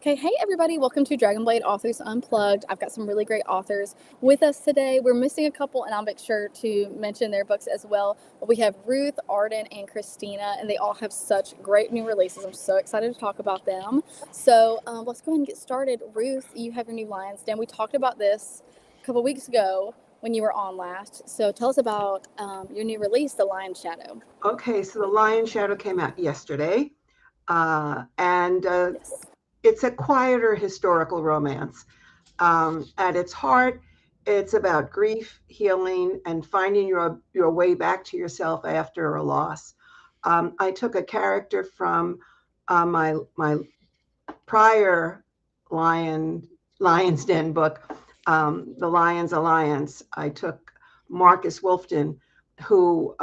Okay, hey everybody, welcome to Dragonblade Authors Unplugged. I've got some really great authors with us today. We're missing a couple, and I'll make sure to mention their books as well. But we have Ruth, Arden, and Christina, and they all have such great new releases. I'm so excited to talk about them. So let's go ahead and get started. Ruth, you have your new Lion's Den. We talked about this a couple weeks ago when you were on last. So tell us about your new release, The Lion's Shadow. Okay, so The Lion's Shadow came out yesterday, and Yes. it's a quieter historical romance. At its heart, it's about grief, healing, and finding your way back to yourself after a loss. I took a character from my prior Lion's Den book, The Lion's Alliance. I took Marcus Wolfton, who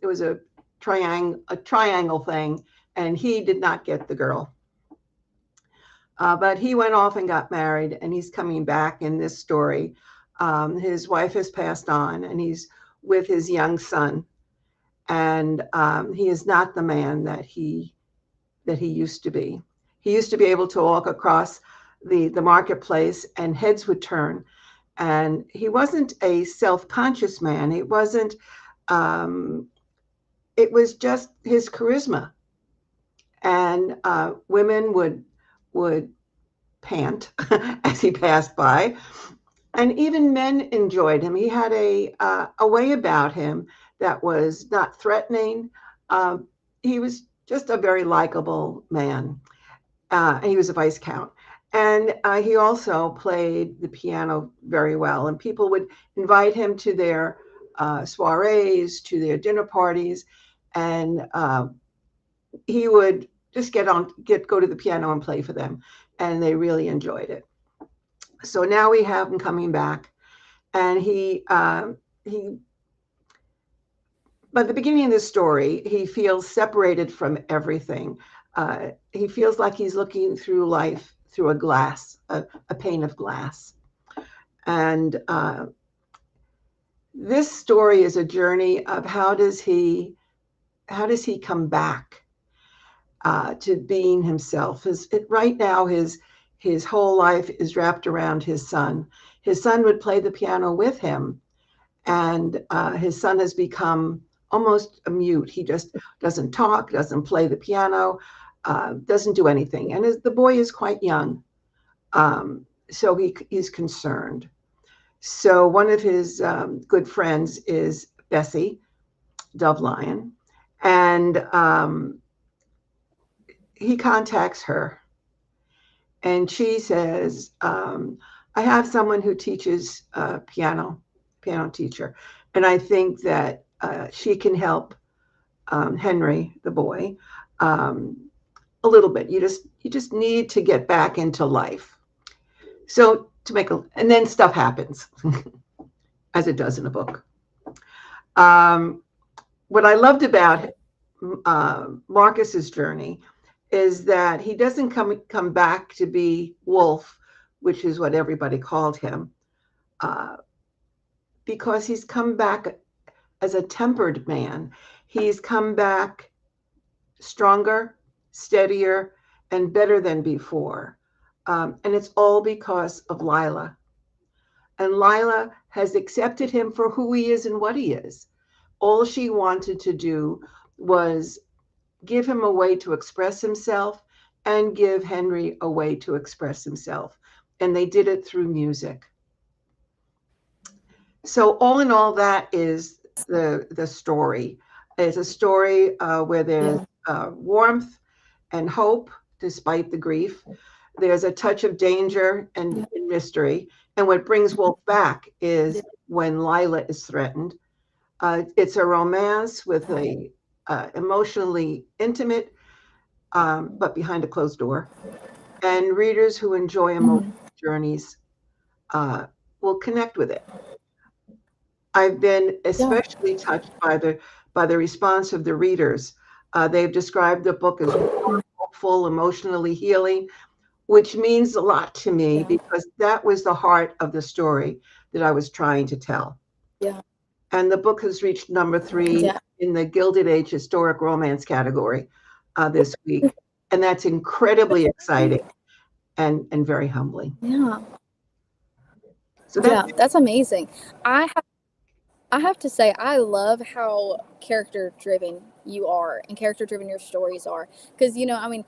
it was a triangle thing, and he did not get the girl. But he went off and got married, and he's coming back in this story. His wife has passed on, and he's with his young son. And he is not the man that he used to be. He used to be able to walk across the marketplace, and heads would turn. And he wasn't a self-conscious man. It wasn't. It was just his charisma, and women would pant as he passed by, and even men enjoyed him. He had a way about him that was not threatening. He was just a very likable man. He was a Viscount, and he also played the piano very well. And people would invite him to their soirees, to their dinner parties, and he would just go to the piano and play for them, and they really enjoyed it. So now we have him coming back, and he by the beginning of the story, he feels separated from everything. He feels like he's looking through life through a glass, a pane of glass. And this story is a journey of how does he come back to being himself. Right now, his whole life is wrapped around his son. His son would play the piano with him, and his son has become almost a mute. He just doesn't talk, doesn't play the piano, doesn't do anything. And the boy is quite young, so he's concerned. So one of his good friends is Bessie Dove Lion, and he contacts her, and she says, I have someone who teaches piano teacher, and I think that she can help Henry, the boy, a little bit. You just need to get back into life. So and then stuff happens, as it does in a book. What I loved about Marcus's journey is that he doesn't come back to be Wolf, which is what everybody called him, because he's come back as a tempered man. He's come back stronger, steadier, and better than before. And it's all because of Lila. And Lila has accepted him for who he is and what he is. All she wanted to do was give him a way to express himself and give Henry a way to express himself. And they did it through music. So all in all, that is the story. It's a story where there's warmth and hope despite the grief. There's a touch of danger and mystery. And what brings Wolf back is when Lila is threatened. It's a romance with a emotionally intimate, but behind a closed door. And readers who enjoy emotional journeys will connect with it. I've been especially touched by the response of the readers. They've described the book as hopeful, emotionally healing, which means a lot to me because that was the heart of the story that I was trying to tell. Yeah. And the book has reached number 3 in the Gilded Age historic romance category this week. And that's incredibly exciting. and very humbling. Yeah. So That's amazing. I have, I have to say, I love how character driven you are and character driven your stories are. Because, I mean,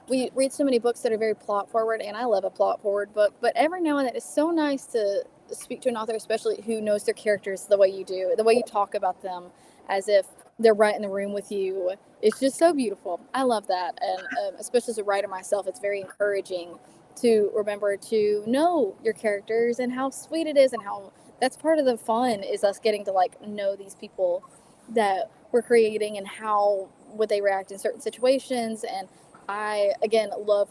we read so many books that are very plot forward, and I love a plot forward book, but every now and then it's so nice to speak to an author, especially who knows their characters the way you do, the way you talk about them as if they're right in the room with you. It's just so beautiful. I love that. And especially as a writer myself, it's very encouraging to remember to know your characters and how sweet it is, and how that's part of the fun is us getting to like know these people that we're creating and how would they react in certain situations. And I love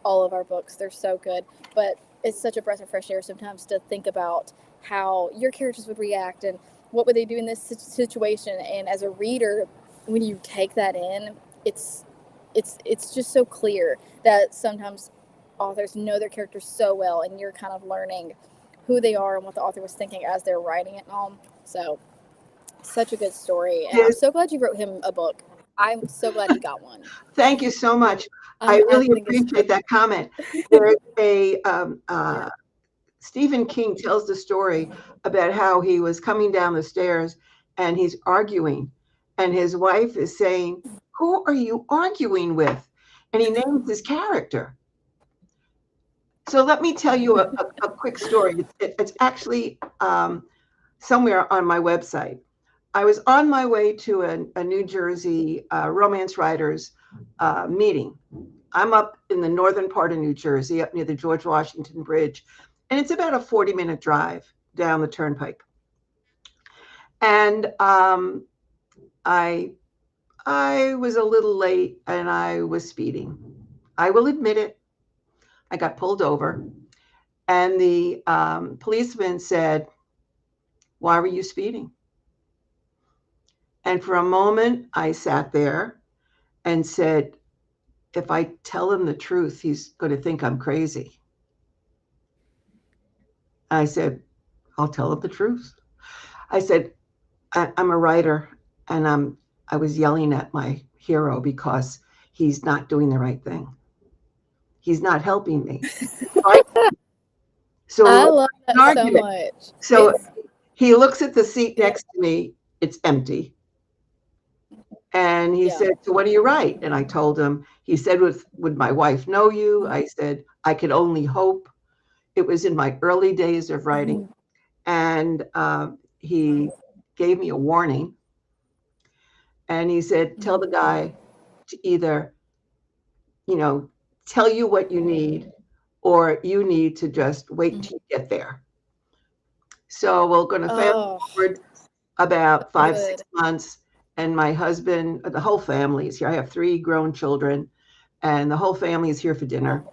all of our books. They're so good, but it's such a breath of fresh air sometimes to think about how your characters would react and what would they do in this situation. And as a reader, when you take that in, it's it's just so clear that sometimes authors know their characters so well, and you're kind of learning who they are and what the author was thinking as they're writing it and all. So, such a good story, and I'm so glad you wrote him a book. I'm so glad he got one. Thank you so much. I really appreciate that comment. There's Stephen King tells the story about how he was coming down the stairs and he's arguing, and his wife is saying, "Who are you arguing with?" And he names his character. So let me tell you a quick story. It's actually somewhere on my website. I was on my way to a New Jersey romance writers meeting. I'm up in the northern part of New Jersey, up near the George Washington Bridge, and it's about a 40-minute drive down the turnpike. And I was a little late, and I was speeding. I will admit it. I got pulled over, and the policeman said, "Why were you speeding?" And for a moment, I sat there and said, if I tell him the truth, he's going to think I'm crazy. I said, I'll tell him the truth. I said, I'm a writer, and I was yelling at my hero because he's not doing the right thing. He's not helping me. So I love that so much. So he looks at the seat next to me. It's empty. And he said, "So what do you write?" And I told him. He said, would my wife know you? I said, I could only hope. It was in my early days of writing. And he gave me a warning. And he said, tell the guy to either, tell you what you need, or you need to just wait till you get there. So we're going to fast forward about 5-6 months. And my husband, the whole family is here. I have 3 grown children, and the whole family is here for dinner.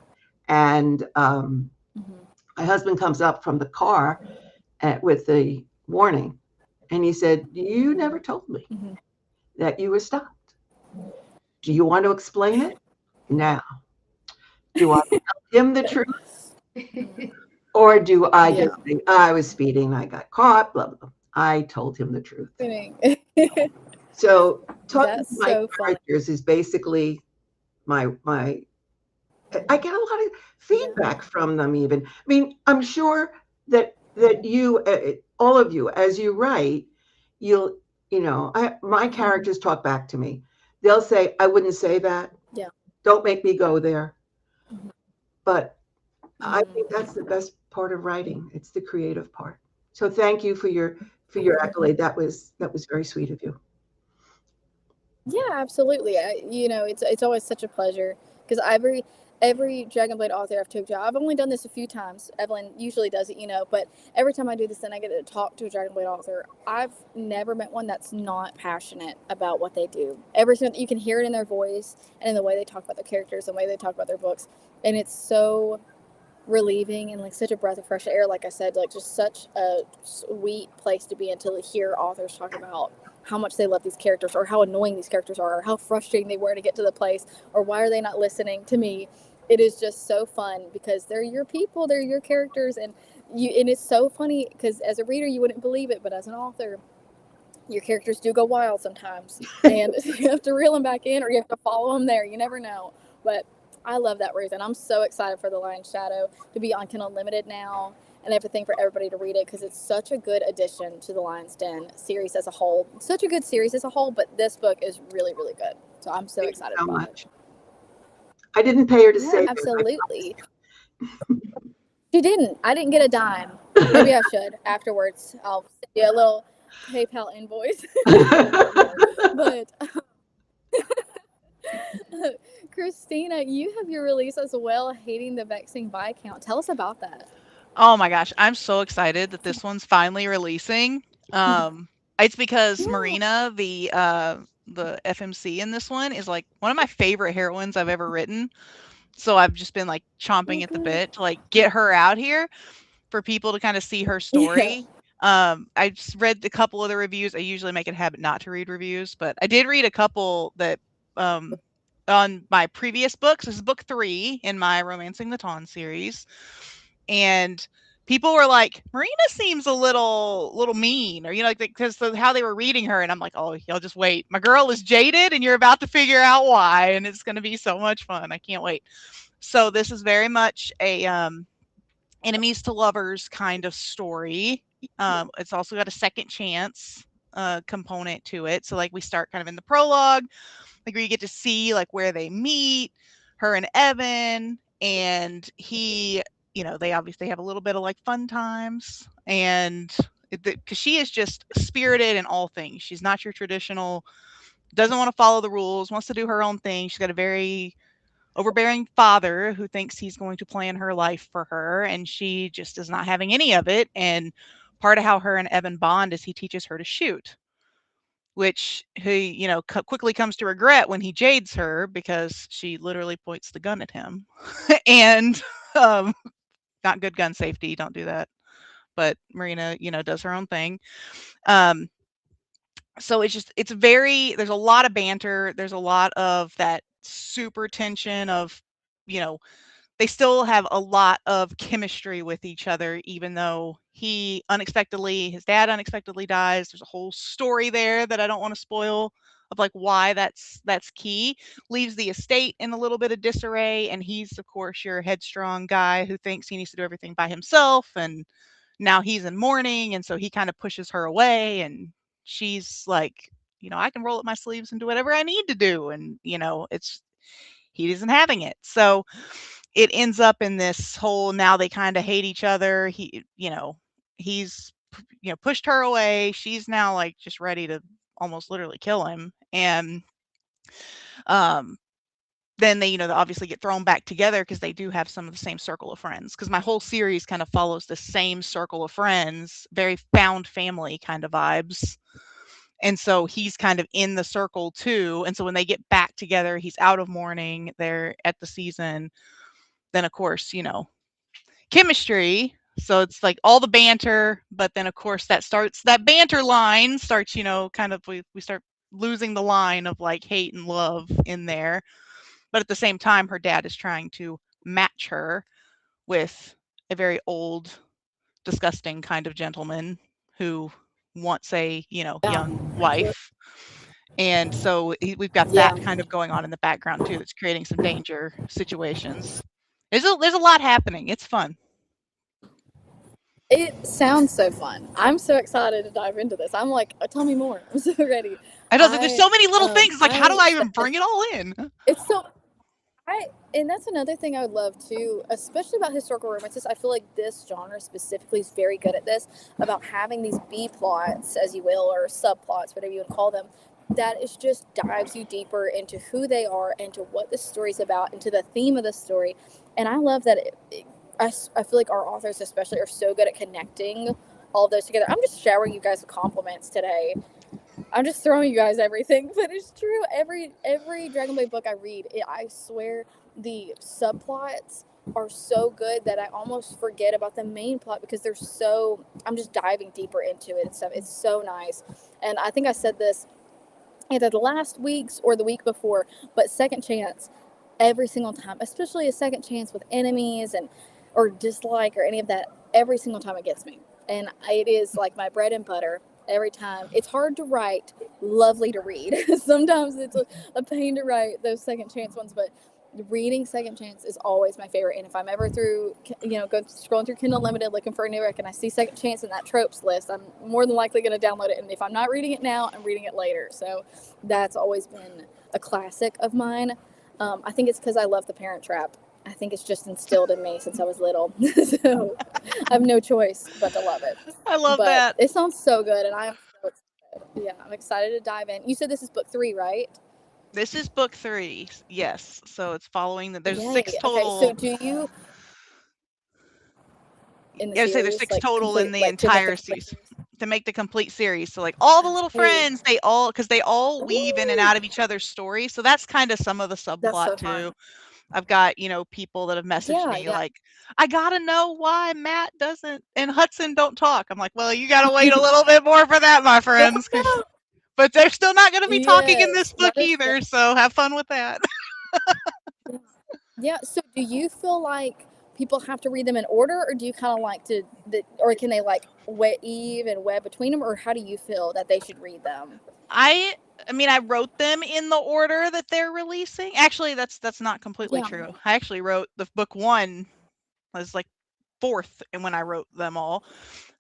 And my husband comes up from the car with the warning. And he said, you never told me that you were stopped. Do you want to explain it? Now. Do you want to tell him the truth? Or do I just think, I was speeding, I got caught, blah, blah, blah. I told him the truth. So talking to my characters is basically my I get a lot of feedback from them even. I mean, I'm sure that you, all of you, as you write, my characters talk back to me. They'll say, I wouldn't say that. Yeah. Don't make me go there. But I think that's the best part of writing. It's the creative part. So thank you for your accolade. That was very sweet of you. Yeah, absolutely. It's always such a pleasure, because every Dragonblade author I've talked to, I've only done this a few times. Evelyn usually does it, but every time I do this and I get to talk to a Dragonblade author, I've never met one that's not passionate about what they do. Every single, you can hear it in their voice and in the way they talk about their characters, the way they talk about their books, and it's so relieving and like such a breath of fresh air. Like I said, like just such a sweet place to be in, to hear authors talk about how much they love these characters, or how annoying these characters are, or how frustrating they were to get to the place, or why are they not listening to me. It is just so fun because they're your people, they're your characters, and it's so funny because as a reader you wouldn't believe it, but as an author your characters do go wild sometimes, and you have to reel them back in, or you have to follow them there. You never know, but I love that, Ruth, and I'm so excited for The Lion's Shadow to be on Kindle Unlimited now and everything, for everybody to read it, because it's such a good addition to the Lion's Den series as a whole. Such a good series as a whole, but this book is really, really good. So I'm so Thank you excited so about much. I didn't pay her to it. say Yeah, that. absolutely. She didn't. I didn't get a dime. Maybe I should afterwards. I'll send you a little PayPal invoice. But Christina, you have your release as well, Hating the Vexing Viscount. Tell us about that. Oh my gosh, I'm so excited that this one's finally releasing. It's because Yeah. Marina, the FMC in this one, is like one of my favorite heroines I've ever written. So I've just been like chomping at the bit to like get her out here for people to kind of see her Yeah. story. I just read a couple of the reviews. I usually make it a habit not to read reviews, but I did read a couple that on my previous books. This is book 3 in my Romancing the Tawn series. And people were like, Marina seems a little mean, or like, because how they were reading her, and I'm like, oh, y'all just wait. My girl is jaded, and you're about to figure out why, and it's going to be so much fun. I can't wait. So this is very much a enemies to lovers kind of story. It's also got a second chance component to it. So like we start kind of in the prologue, like where you get to see like where they meet, her and Evan, and he, they obviously have a little bit of like fun times, and because she is just spirited in all things. She's not your traditional, doesn't want to follow the rules, wants to do her own thing. She's got a very overbearing father who thinks he's going to plan her life for her, and she just is not having any of it. And part of how her and Evan bond is he teaches her to shoot, which he, quickly comes to regret when he jades her, because she literally points the gun at him. And not good gun safety, don't do that. But Marina, does her own thing. So there's a lot of banter. There's a lot of that super tension of, they still have a lot of chemistry with each other, even though his dad unexpectedly dies. There's a whole story there that I don't want to spoil, of like why that's key. Leaves the estate in a little bit of disarray, and he's of course your headstrong guy who thinks he needs to do everything by himself, and now he's in mourning, and so he kind of pushes her away, and she's like, I can roll up my sleeves and do whatever I need to do, and he isn't having it. So it ends up in this whole, now they kind of hate each other. He's pushed her away. She's now like just ready to almost literally kill him. And then they, they obviously get thrown back together because they do have some of the same circle of friends. Because my whole series kind of follows the same circle of friends, very found family kind of vibes. And so he's kind of in the circle too. And so when they get back together, he's out of mourning, they're at the season. Then of course, chemistry. So it's like all the banter, but then of course that banter line starts, kind of, we start losing the line of like hate and love in there. But at the same time, her dad is trying to match her with a very old, disgusting kind of gentleman who wants a, young wife. And so we've got Yeah. that kind of going on in the background too, that's creating some danger situations. There's a lot happening. It's fun. It sounds so fun. I'm so excited to dive into this. I'm like, tell me more. I'm so ready. I know that there's so many little things. It's like, how do I even bring it all in? It's so, and that's another thing I would love too, especially about historical romances. I feel like this genre specifically is very good at this, about having these B plots, as you will, or subplots, whatever you would call them, that is just dives you deeper into who they are, into what the story's about, into the theme of the story. And I love that I feel like our authors especially are so good at connecting all those together. I'm just showering you guys with compliments today. I'm just throwing you guys everything, but it's true. Every Dragonblade book I read, I swear the subplots are so good that I almost forget about the main plot, because I'm just diving deeper into it and stuff. It's so nice. And I think I said this either the last week's or the week before, but second chance every single time, especially a second chance with enemies or dislike or any of that, every single time it gets me. And it is like my bread and butter every time. It's hard to write, lovely to read. Sometimes it's a pain to write those second chance ones, but reading Second Chance is always my favorite. And if I'm ever through, go scrolling through Kindle Unlimited looking for a new book and I see Second Chance in that tropes list, I'm more than likely going to download it. And if I'm not reading it now, I'm reading it later. So that's always been a classic of mine. I think it's because I love The Parent Trap. I think it's just instilled in me since I was little. So I have no choice but to love it. I love But that. it sounds so good, and I am so excited. Yeah, I'm excited to dive in. You said this is book 3, right? This is book 3. Yes. So it's following there's Yay. 6 total. Okay, so do you in the I would say there's series 6 like total in complete the like to make entire the complete series to make the complete series. So like all the little Hey. friends, because they all weave in and out of each other's stories. So that's kind of some of the That's subplot so too. fun. I've got, people that have messaged me Yeah. like, I gotta know why Matt doesn't and Hudson don't talk. I'm like, well, you gotta wait a little bit more for that, my friends. But they're still not gonna be talking in this Yes, book that is either. So have fun with that. Yeah. So do you feel like people have to read them in order, or do you kind of like or can they like weave and web between them, or how do you feel that they should read them? I mean, I wrote them in the order that they're releasing. Actually, that's not completely true. I actually wrote the book 1 was like 4th, and when I wrote them all,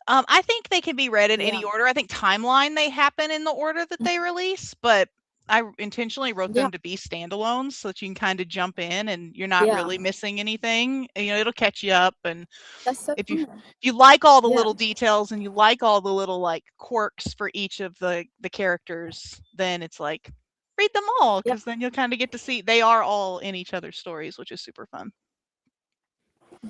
I think they can be read in any order. I think timeline they happen in the order that they release, but I intentionally wrote them to be standalones so that you can kind of jump in and you're not really missing anything. It'll catch you up, and That's so if fun. you like all the little details and you like all the little like quirks for each of the characters, then it's like read them all, because then you'll kind of get to see they are all in each other's stories, which is super fun.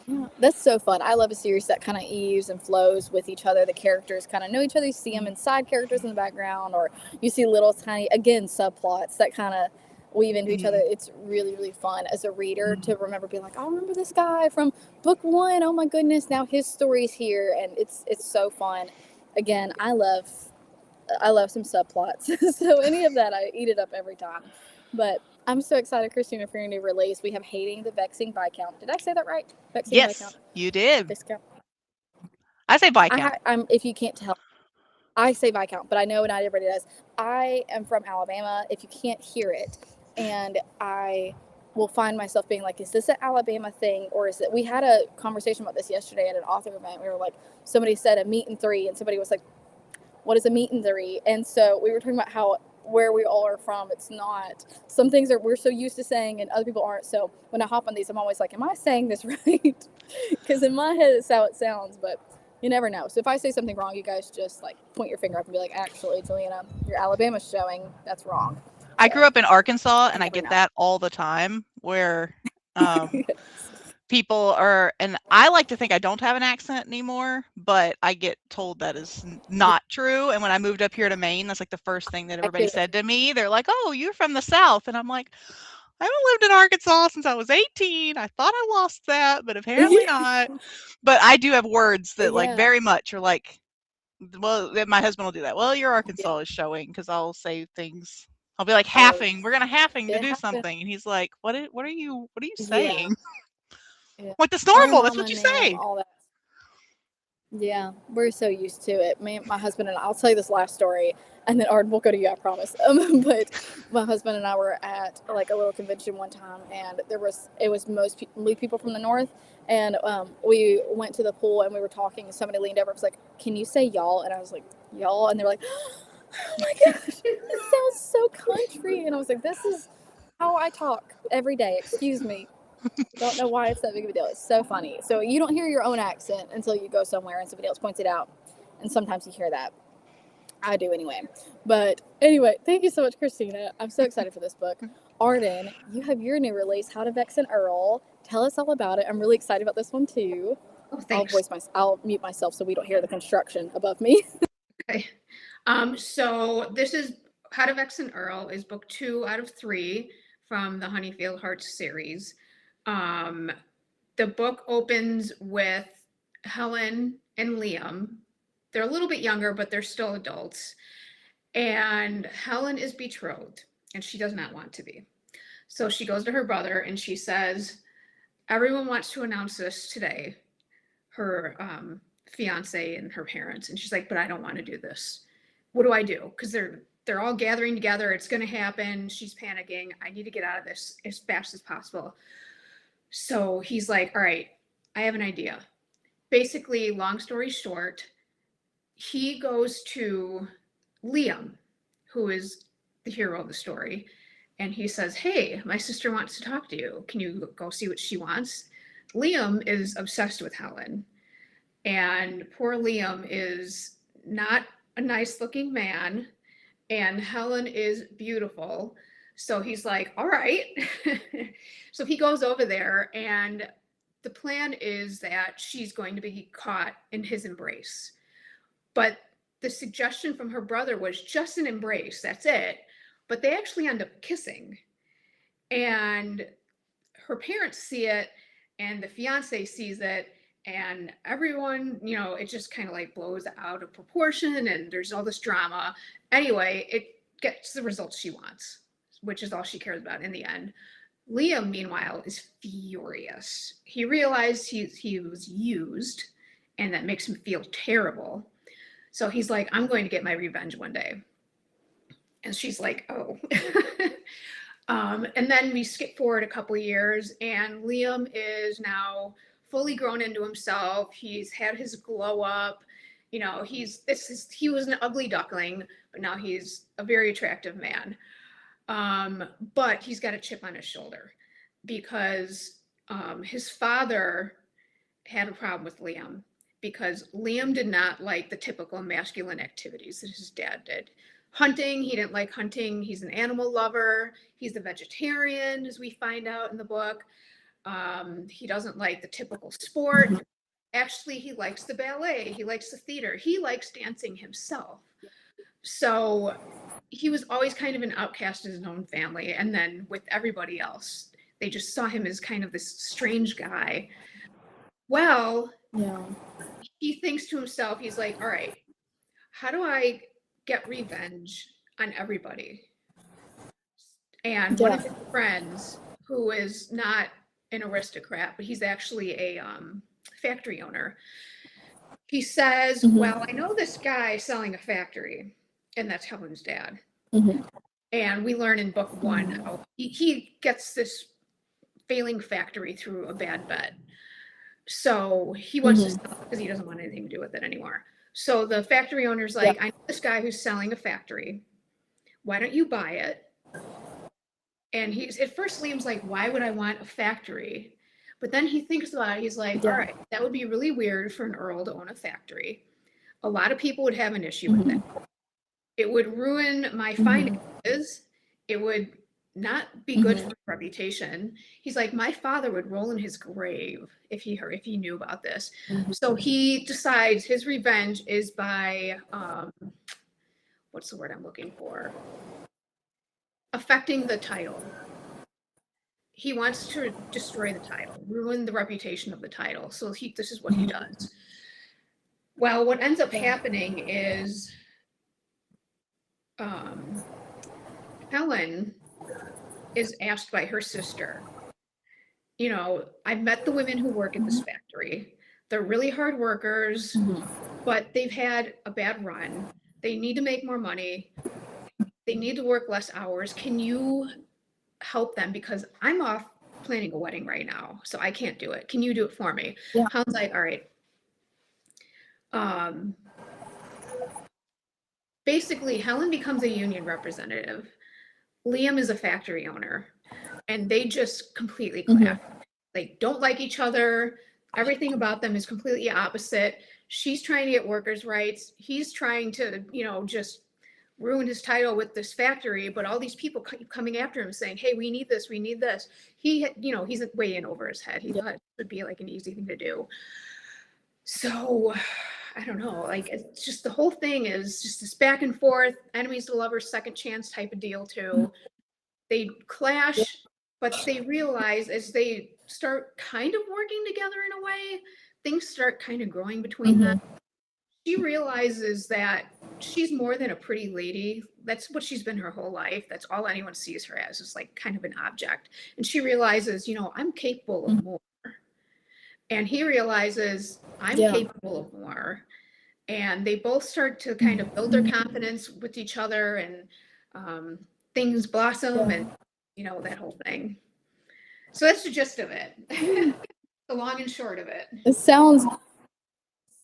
Yeah, that's so fun. I love a series that kind of eaves and flows with each other. The characters kind of know each other. You see them in side characters in the background, or you see little tiny, again, subplots that kind of weave into each other. It's really, really fun as a reader to remember being like, I remember this guy from book 1. Oh my goodness, now his story's here. And it's so fun. Again, I love some subplots. So any of that, I eat it up every time. But I'm so excited, Christina, for your new release. We have Hating the Vexing Viscount. Did I say that right? Vexing Viscount. You did. Viscount. I say Viscount. I'm. If you can't tell, I say Viscount, but I know not everybody does. I am from Alabama. If you can't hear it, and I will find myself being like, "Is this an Alabama thing, or is it?" We had a conversation about this yesterday at an author event. We were like, somebody said a meet and 3, and somebody was like, what is a meet and 3? And so we were talking about how where we all are from, it's not, some things are we're so used to saying and other people aren't. So when I hop on these, I'm always like, am I saying this right? Because in my head it's how it sounds, but you never know. So if I say something wrong, you guys just like point your finger up and be like, actually, Jelena, your Alabama's showing that's wrong. I grew up in Arkansas, and I get know. that all the time where people are, and I like to think I don't have an accent anymore, but I get told that is not true. And when I moved up here to Maine, that's like the first thing that everybody said to me. They're like, oh, you're from the South. And I'm like, I haven't lived in Arkansas since I was 18. I thought I lost that, but apparently not. But I do have words that like very much are like, well, my husband will do that. Well, your Arkansas is showing, because I'll say things. I'll be like, halving. We're gonna halving to do something, and he's like, what are you saying? Like, that's normal. That's what you say. All that. Yeah, we're so used to it. My husband and I'll tell you this last story, and then Arden will go to you, I promise. But my husband and I were at like a little convention one time, and it was mostly people from the north, and we went to the pool and we were talking, and somebody leaned over and was like, "Can you say y'all?" And I was like, "Y'all," and they're like, "Oh my gosh, it sounds so country," and I was like, "This is how I talk every day. Excuse me." Don't know why it's that big of a deal. It's so funny. So you don't hear your own accent until you go somewhere and somebody else points it out. And sometimes you hear that. I do anyway. But anyway, thank you so much, Christina. I'm so excited for this book. Arden, you have your new release, How to Vex an Earl. Tell us all about it. I'm really excited about this one too. Oh, thanks. I'll mute myself so we don't hear the construction above me. Okay. So this is How to Vex an Earl is book 2 out of 3 from the Honeyfield Hearts series. The book opens with Helen and Liam. They're a little bit younger, but they're still adults. And Helen is betrothed, and she does not want to be. So she goes to her brother and she says, everyone wants to announce this today, her fiance and her parents. And she's like, but I don't want to do this. What do I do? Because they're they're all gathering together. It's going to happen. She's panicking. I need to get out of this as fast as possible. So he's like, all right, I have an idea. Basically, long story short, he goes to Liam, who is the hero of the story, and he says, hey, my sister wants to talk to you. Can you go see what she wants? Liam is obsessed with Helen, and poor Liam is not a nice looking man, and Helen is beautiful. So he's like, all right. So he goes over there, and the plan is that she's going to be caught in his embrace. But the suggestion from her brother was just an embrace, that's it. But they actually end up kissing. And her parents see it, and the fiance sees it, and everyone, you know, it just kind of like blows out of proportion, and there's all this drama. Anyway, it gets the results she wants, which is all she cares about in the end. Liam, meanwhile, is furious. He realized he was used, and that makes him feel terrible. So he's like, I'm going to get my revenge one day. And she's like, oh. And then we skip forward a couple of years, and Liam is now fully grown into himself. He's had his glow up. You know, he was an ugly duckling, but now he's a very attractive man. But he's got a chip on his shoulder because his father had a problem with Liam, because Liam did not like the typical masculine activities that his dad did. Hunting, he didn't like hunting. He's an animal lover. He's a vegetarian, as we find out in the book. He doesn't like the typical sport. Actually, he likes the ballet. He likes the theater. He likes dancing himself. So he was always kind of an outcast in his own family. And then with everybody else, they just saw him as kind of this strange guy. Well, Yeah. he thinks to himself, he's like, all right, how do I get revenge on everybody? And one of his friends, who is not an aristocrat, but he's actually a factory owner, he says, well, I know this guy selling a factory, and that's Helen's dad. And we learn in book 1 how he gets this failing factory through a bad bet. So he wants to sell it because he doesn't want anything to do with it anymore. So the factory owner's like, I know this guy who's selling a factory. Why don't you buy it? And he's, at first Liam's like, why would I want a factory? But then he thinks about it. He's like, all right, that would be really weird for an earl to own a factory. A lot of people would have an issue with that. It would ruin my finances. It would not be good for reputation. He's like, my father would roll in his grave if he knew about this. So he decides his revenge is by what's the word I'm looking for? Affecting the title. He wants to destroy the title, ruin the reputation of the title. So this is what he does. Well, what ends up happening is Helen is asked by her sister, you know, I've met the women who work at this factory. They're really hard workers, but they've had a bad run. They need to make more money. They need to work less hours. Can you help them? Because I'm off planning a wedding right now, so I can't do it. Can you do it for me? Helen's like, all right. Basically, Helen becomes a union representative. Liam is a factory owner, and they just completely clash. They don't like each other. Everything about them is completely opposite. She's trying to get workers' rights. He's trying to, you know, just ruin his title with this factory, but all these people keep coming after him saying, hey, we need this, we need this. He, you know, he's way in over his head. He thought it would be like an easy thing to do. So I don't know, like, it's just, the whole thing is just this back and forth, enemies to lovers, second chance type of deal too. They clash, but they realize as they start kind of working together in a way, things start kind of growing between them. She realizes that she's more than a pretty lady. That's what she's been her whole life. That's all anyone sees her as, is like kind of an object. And she realizes, you know, I'm capable of more. And he realizes I'm capable of more. and they both start to kind of build their confidence with each other, and things blossom, and that whole thing. So that's the gist of it. The long and short of it. It sounds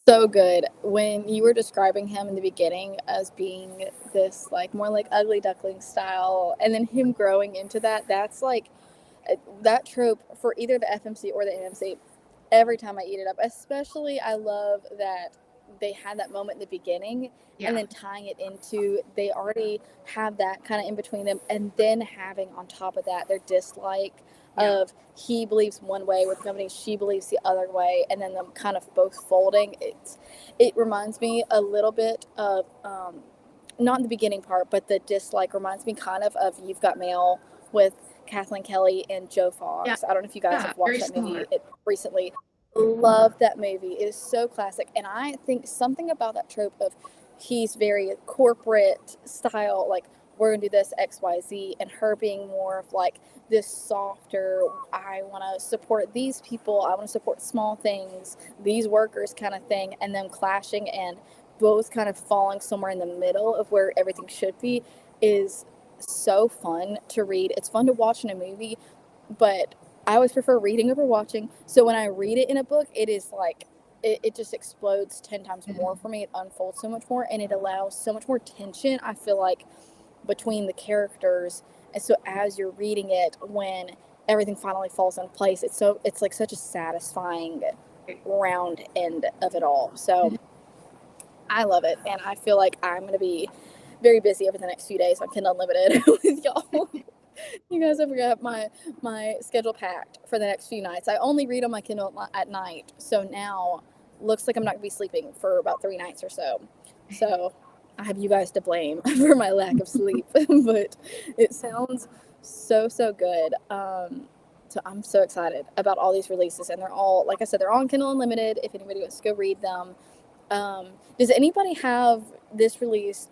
so good. When you were describing him in the beginning as being this like more like ugly duckling style, and then him growing into that's like that trope for either the FMC or the NMC. Every time I eat it up, especially I love that they had that moment in the beginning, and then tying it into, they already have that kind of in between them, and then having on top of that their dislike of he believes one way with the company, she believes the other way, and then them kind of both folding. It reminds me a little bit of not in the beginning part, but the dislike reminds me kind of You've Got Mail with Kathleen Kelly and Joe Fox. I don't know if you guys have watched that movie recently. Love that movie. It is so classic, and I think something about that trope of he's very corporate style, like we're gonna do this XYZ, and her being more of like this softer, I want to support these people, I want to support small things, these workers kind of thing, and them clashing and both kind of falling somewhere in the middle of where everything should be is so fun to read. It's fun to watch in a movie, but I always prefer reading over watching. So when I read it in a book, it is like it just explodes 10 times more for me. It unfolds so much more, and it allows so much more tension, I feel like, between the characters. And so as you're reading it, when everything finally falls in place, it's like such a satisfying round end of it all. So I love it, and I feel like I'm going to be very busy over the next few days on Kindle Unlimited with y'all. You guys have got my schedule packed for the next few nights. I only read on my Kindle at night, so now looks like I'm not going to be sleeping for about 3 nights or so. So I have you guys to blame for my lack of sleep, but it sounds so good. So I'm so excited about all these releases, and they're all, like I said, they're all on Kindle Unlimited if anybody wants to go read them. Does anybody have this release,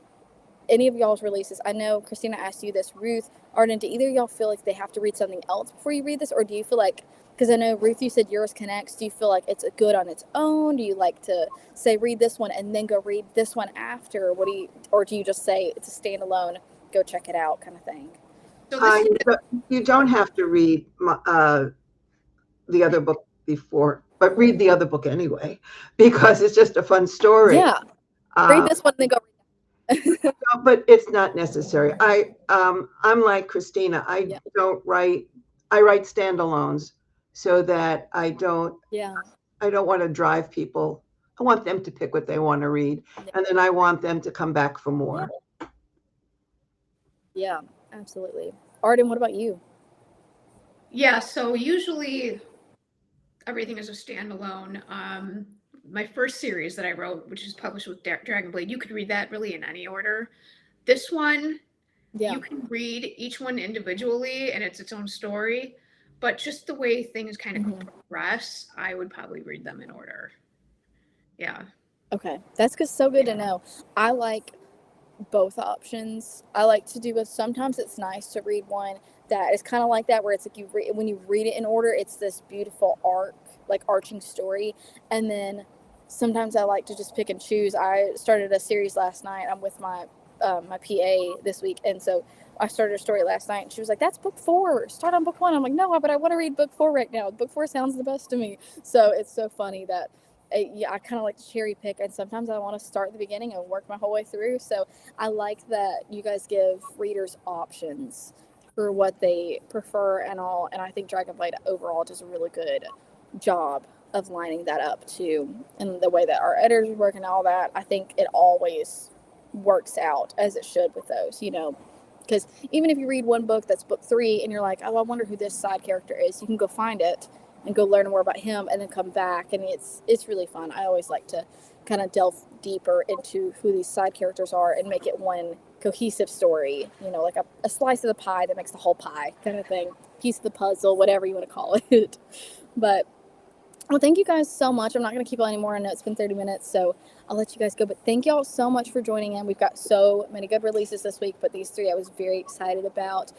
any of y'all's releases? I know Christina asked you this. Ruth, Arden, do either of y'all feel like they have to read something else before you read this, or do you feel like, because I know Ruth, you said yours connects, do you feel like it's good on its own? Do you like to say read this one and then go read this one after? Or do you just say it's a standalone, go check it out kind of thing? So you don't have to read the other book before, but read the other book anyway, because it's just a fun story. Yeah, read this one and then go read that. No, but it's not necessary. I'm like Christina. I write standalones so that I don't want to drive people. I want them to pick what they want to read, and then I want them to come back for more. Yeah, absolutely. Arden, what about you? Yeah, so usually everything is a standalone. My first series that I wrote, which is published with Dragonblade, you could read that really in any order. This one, you can read each one individually, and it's its own story. But just the way things kind of progress, I would probably read them in order. Yeah. Okay, that's so good to know. I like both options. I like to do both. Sometimes it's nice to read one that is kind of like that, where it's like when you read it in order, it's this beautiful arching story. And then sometimes I like to just pick and choose. I started a series last night. I'm with my PA this week, and so I started a story last night, and she was like, "That's book 4. Start on book 1." I'm like, "No, but I want to read book 4 right now. Book 4 sounds the best to me." So it's so funny that I kind of like to cherry pick, and sometimes I want to start at the beginning and work my whole way through. So I like that you guys give readers options for what they prefer and all. And I think Dragonblade overall does a really good job of lining that up too, and the way that our editors work and all that. I think it always works out as it should with those, because even if you read one book that's book 3 and you're like, oh, I wonder who this side character is, you can go find it and go learn more about him and then come back, and it's really fun. I always like to kind of delve deeper into who these side characters are and make it one cohesive story, like a slice of the pie that makes the whole pie kind of thing, piece of the puzzle, whatever you want to call it. But Well, thank you guys so much. I'm not going to keep you anymore. I know it's been 30 minutes, so I'll let you guys go. But thank y'all so much for joining in. We've got so many good releases this week, but these three I was very excited about.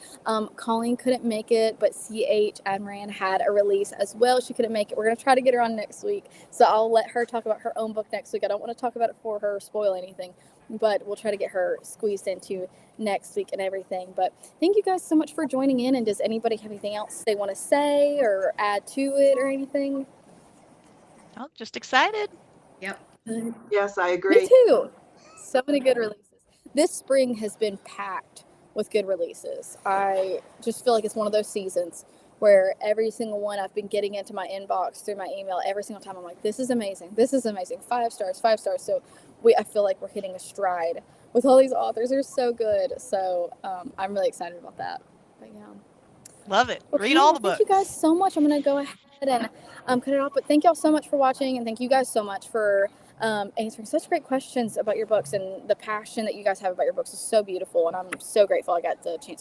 Colleen couldn't make it, but CH Admiran had a release as well. She couldn't make it. We're going to try to get her on next week, so I'll let her talk about her own book next week. I don't want to talk about it for her or spoil anything, but we'll try to get her squeezed into next week and everything. But thank you guys so much for joining in. And does anybody have anything else they want to say or add to it or anything? Oh, just excited. Yep. Yes, I Me agree. too. So many good releases. This spring has been packed with good releases. I just feel like it's one of those seasons where every single one I've been getting into my inbox through my email every single time. I'm like, this is amazing. This is amazing. 5 stars, 5 stars. So I feel like we're hitting a stride with all these authors. They're so good. So I'm really excited about that. But yeah. Love it. Okay, Read all well, the books. thank you guys so much. I'm going to go ahead and cut it off. But thank y'all so much for watching. And thank you guys so much for answering such great questions about your books. And the passion that you guys have about your books is so beautiful. And I'm so grateful I got the chance